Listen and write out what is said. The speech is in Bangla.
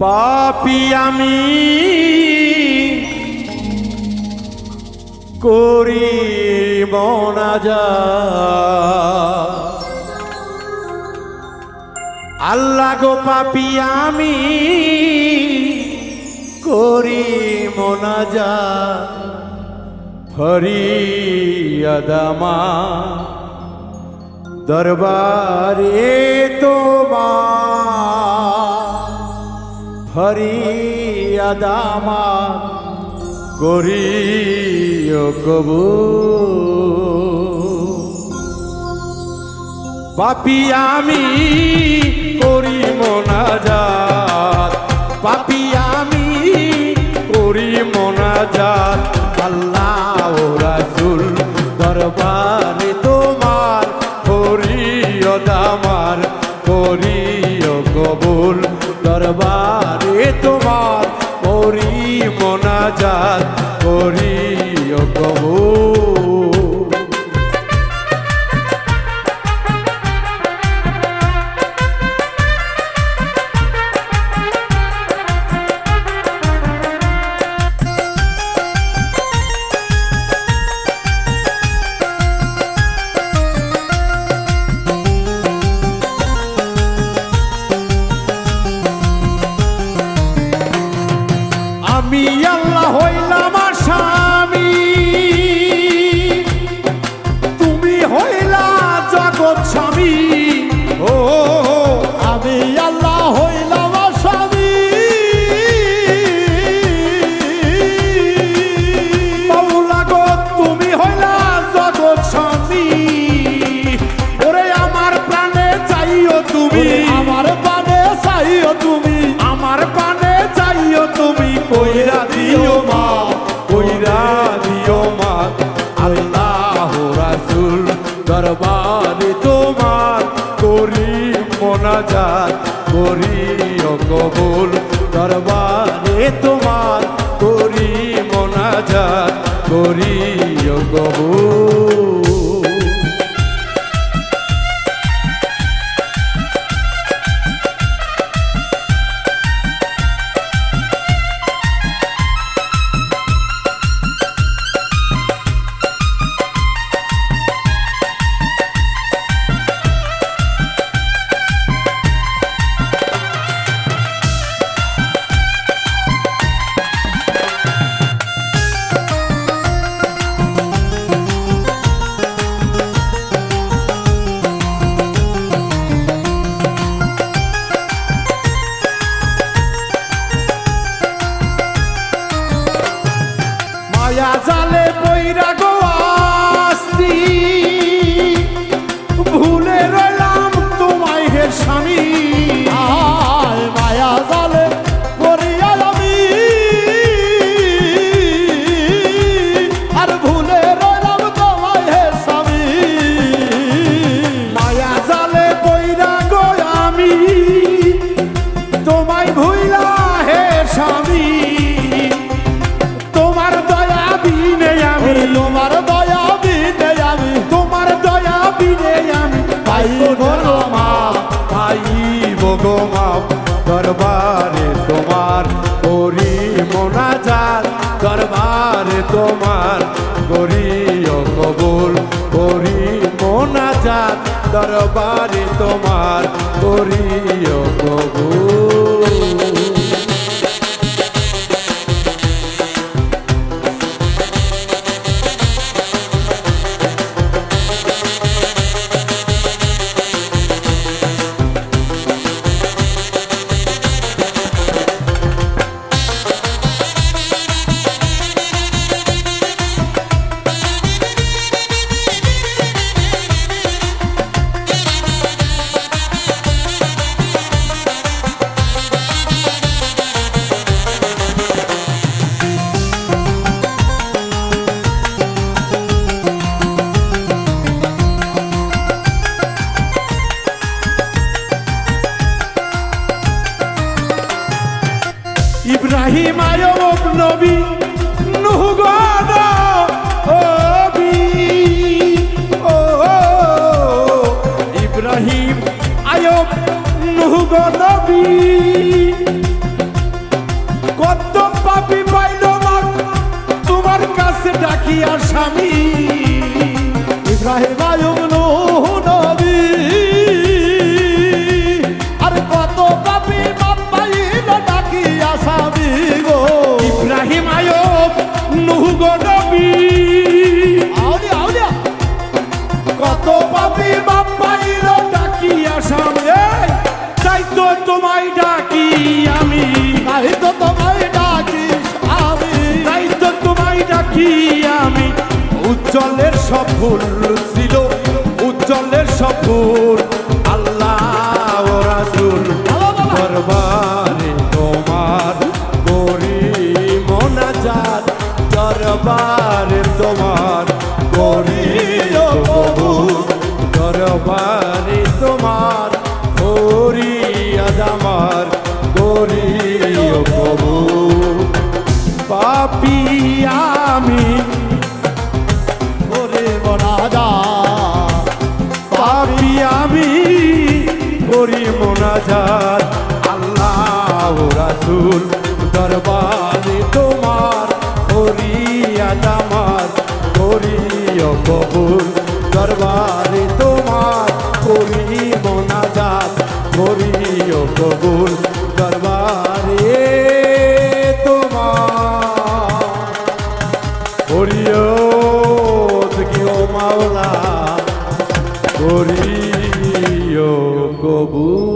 পাপী আমি করি মোনাজাত, আল্লাহ গো পাপী আমি করি মোনাজাত, ফরিয়াদ আমার দরবারে তোমার, ফরিয়াদ আমার করিও কবুল। পাপী আমি করি মোনাজাত, পাপী আমি করি মোনাজাত, আল্লাহ ও রাসূল দরবারে তোমার, ফরিয়াদ আমার করিও কবুল। দরবারে তোমার করি মোনাজাত, করিও কবুল। আমি আল্লাহ হইলাম আসামি, তুমি হইলা জগৎ স্বামী। ও আমি আল্লাহ হইলাম আসামি, মাওলা গো তুমি হইলা জগৎ স্বামী। ওরে আমার প্রাণে চাইও তুমি, আমার প্রাণে চাইও তুমি, আমার প্রাণে চাইও তুমি, কইরা দিও মা, কইরা দিও মা। আল্লাহ রাসূল দরবারে তোমার করি মোনাজাত, করিও কবুল। দরবারে তোমার করি মোনাজাত, করিও কবুল। মায়া জালে পইরা গো আসছি, ভুলে রইলাম তোমায় হে স্বামী। আয় মায়া জালে পড়িয়া আমি, আর ভুলে রইলাম তোমায় হে স্বামী। মায়া জালে পইরা গো আমি, তোমায় ভুইলা হে স্বামী। তোমার দয়া বিনে আমি, তোমার দয়া বিনে আমি, তোমার দয়া বিনে আমি পাইব গো মা, পাইব গো মা। দরবারে তোমার করি মোনাজাত, দরবারে তোমার করিও কবুল, করি মোনাজাত, দরবারে তোমার করিও কবুল। ইব্রাহিম আইয়ুব নবী নূহ গণ নবী ও ইব্রাহিম আইয়ুব নহু গো নবী কত পাপী পাইল মা তোমার কাছে ডাকিয়া স্বামী ইব্রাহিম আয়ুব নূহ নবী আর কত পাপী বাপ পাইল ডাকিয়া স্বামী গো ইব্রাহিম আয়ুব নহু গো নবী আউলিয়া আউলিয়া কত পাপী বাপ পাইল ডাকিয়া স্বামী তাই তো তোমায় ডাকি আমি তাই তো তোমায় ডাকি আমি তাই তো তোমায় ডাকি আমি উজ্জ্বলের সব ফুল ছিল উজ্জ্বলের সব ফুল আল্লাহ ও রাসূল দরবারে তোমার করি মোনাজাত দরবারে তোমার করি কবুল দরবারে তোমার করি আদামার করি কবুল পাপী আমি ওরে মোনাজা পাপী আমি করি মোনাজাত আল্লাহ ও রাসূল দরবারে তোমার করি আদামার করি কবুল দরবারে তোমার করি মোনাজাত করি কবুল দরবারে তোমার করিও দেখিও মাওলা করিও কবুল